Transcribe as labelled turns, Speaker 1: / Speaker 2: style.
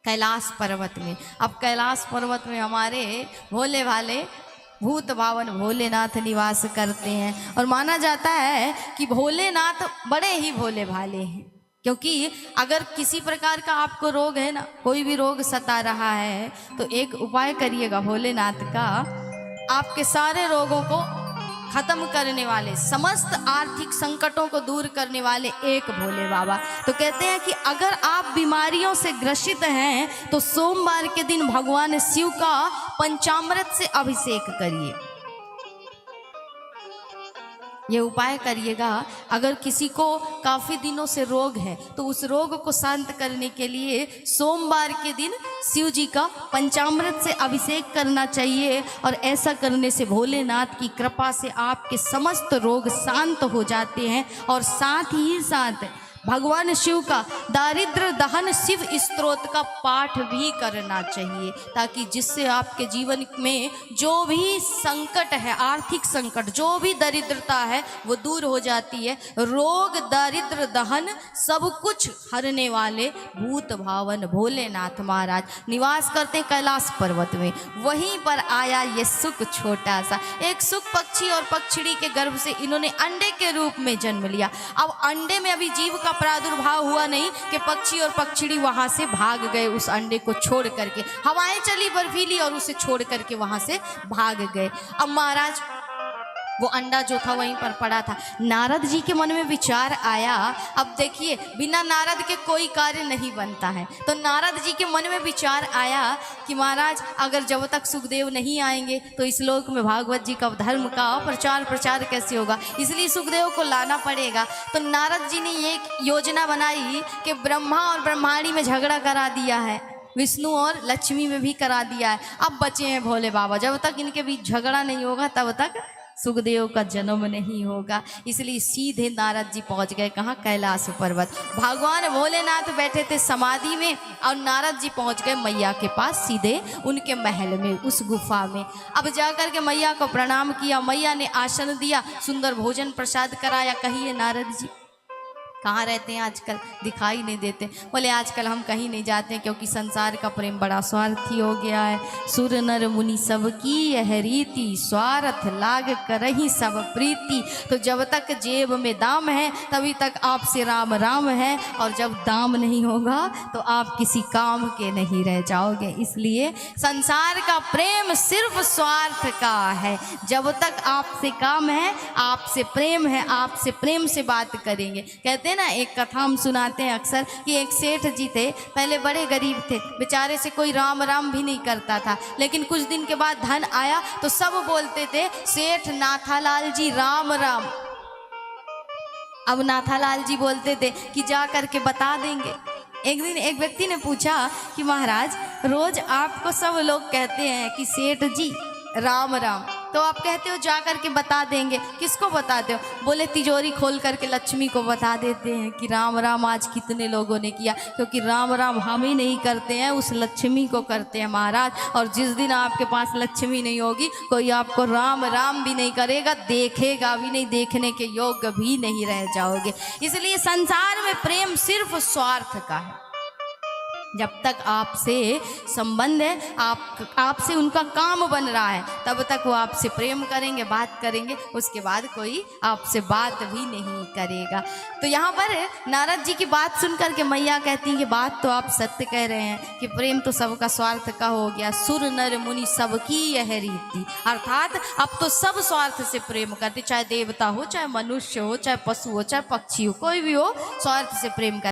Speaker 1: कैलाश पर्वत में। अब कैलाश पर्वत में हमारे भोले भाले भूत भावन भोलेनाथ निवास करते हैं और माना जाता है कि भोलेनाथ बड़े ही भोले भाले हैं, क्योंकि अगर किसी प्रकार का आपको रोग है ना, कोई भी रोग सता रहा है, तो एक उपाय करिएगा भोलेनाथ का, आपके सारे रोगों को खत्म करने वाले, समस्त आर्थिक संकटों को दूर करने वाले एक भोले बाबा। तो कहते हैं कि अगर आप बीमारियों से ग्रसित हैं तो सोमवार के दिन भगवान शिव का पंचामृत से अभिषेक करिए। ये उपाय करिएगा। अगर किसी को काफ़ी दिनों से रोग है तो उस रोग को शांत करने के लिए सोमवार के दिन शिव जी का पंचामृत से अभिषेक करना चाहिए, और ऐसा करने से भोलेनाथ की कृपा से आपके समस्त रोग शांत हो जाते हैं। और साथ ही साथ भगवान शिव का दारिद्र दहन शिव स्तोत्र का पाठ भी करना चाहिए, ताकि जिससे आपके जीवन में जो भी संकट है, आर्थिक संकट, जो भी दरिद्रता है वो दूर हो जाती है। रोग दारिद्र दहन सब कुछ हरने वाले भूत भावन भोलेनाथ महाराज निवास करते हैं कैलाश पर्वत में। वहीं पर आया ये सुख, छोटा सा एक सुख पक्षी और पक्षिणी के गर्भ से इन्होंने अंडे के रूप में जन्म लिया। अब अंडे में अभी जीव का प्रादुर्भाव हुआ नहीं कि पक्षी और पक्षिणी वहां से भाग गए उस अंडे को छोड़ करके, हवाएं चली बर्फीली और उसे छोड़ करके वहां से भाग गए। अब महाराज वो अंडा जो था वहीं पर पड़ा था। नारद जी के मन में विचार आया, अब देखिए बिना नारद के कोई कार्य नहीं बनता है, तो नारद जी के मन में विचार आया कि महाराज अगर जब तक सुखदेव नहीं आएंगे तो इस लोक में भागवत जी का धर्म का प्रचार कैसे होगा, इसलिए सुखदेव को लाना पड़ेगा। तो नारद जी ने एक योजना बनाई कि ब्रह्मा और ब्रह्माणी में झगड़ा करा दिया है, विष्णु और लक्ष्मी में भी करा दिया है, अब बचे हैं भोले बाबा। जब तक इनके बीच झगड़ा नहीं होगा तब तक सुखदेव का जन्म नहीं होगा। इसलिए सीधे नारद जी पहुंच गए कहाँ, कैलाश पर्वत। भगवान भोलेनाथ बैठे थे समाधि में और नारद जी पहुंच गए मैया के पास, सीधे उनके महल में, उस गुफा में। अब जाकर के मैया को प्रणाम किया, मैया ने आसन दिया, सुंदर भोजन प्रसाद कराया। कहिए नारद जी कहाँ रहते हैं आजकल, दिखाई नहीं देते। बोले आजकल हम कहीं नहीं जाते क्योंकि संसार का प्रेम बड़ा स्वार्थी हो गया है। सुर नर मुनि सबकी यह रीति, स्वार्थ लाग करही सब प्रीति। तो जब तक जेब में दाम है तभी तक आपसे राम राम है, और जब दाम नहीं होगा तो आप किसी काम के नहीं रह जाओगे। इसलिए संसार का प्रेम सिर्फ स्वार्थ का है। जब तक आपसे काम है, आपसे प्रेम है, आपसे प्रेम से बात करेंगे। कहते ना, एक कथा हम सुनाते हैं अक्सर कि एक सेठ जी थे, पहले बड़े गरीब थे, बेचारे से कोई राम राम भी नहीं करता था, लेकिन कुछ दिन के बाद धन आया तो सब बोलते थे सेठ नाथालाल जी राम राम। अब नाथालाल जी बोलते थे कि जा करके बता देंगे। एक दिन एक व्यक्ति ने पूछा कि महाराज रोज आपको सब लोग कहते हैं कि सेठ जी राम राम, तो आप कहते हो जा करके बता देंगे, किसको बताते हो? बोले तिजोरी खोल करके लक्ष्मी को बता देते हैं कि राम राम आज कितने लोगों ने किया, क्योंकि राम राम हम ही नहीं करते हैं, उस लक्ष्मी को करते हैं महाराज। और जिस दिन आपके पास लक्ष्मी नहीं होगी, कोई आपको राम राम भी नहीं करेगा, देखेगा भी नहीं, देखने के योग्य भी नहीं रह जाओगे। इसलिए संसार में प्रेम सिर्फ स्वार्थ का है। जब तक आपसे संबंध है, आपसे उनका काम बन रहा है, तब तक वो आपसे प्रेम करेंगे, बात करेंगे, उसके बाद कोई आपसे बात भी नहीं करेगा। तो यहाँ पर नारद जी की बात सुन करके मैया कहती हैं कि बात तो आप सत्य कह रहे हैं कि प्रेम तो सबका स्वार्थ का हो गया। सुर नर मुनि सबकी यह रीति, अर्थात अब तो सब स्वार्थ से प्रेम करते, चाहे देवता हो, चाहे मनुष्य हो, चाहे पशु हो, चाहे पक्षी हो, कोई भी हो, स्वार्थ से प्रेम करते।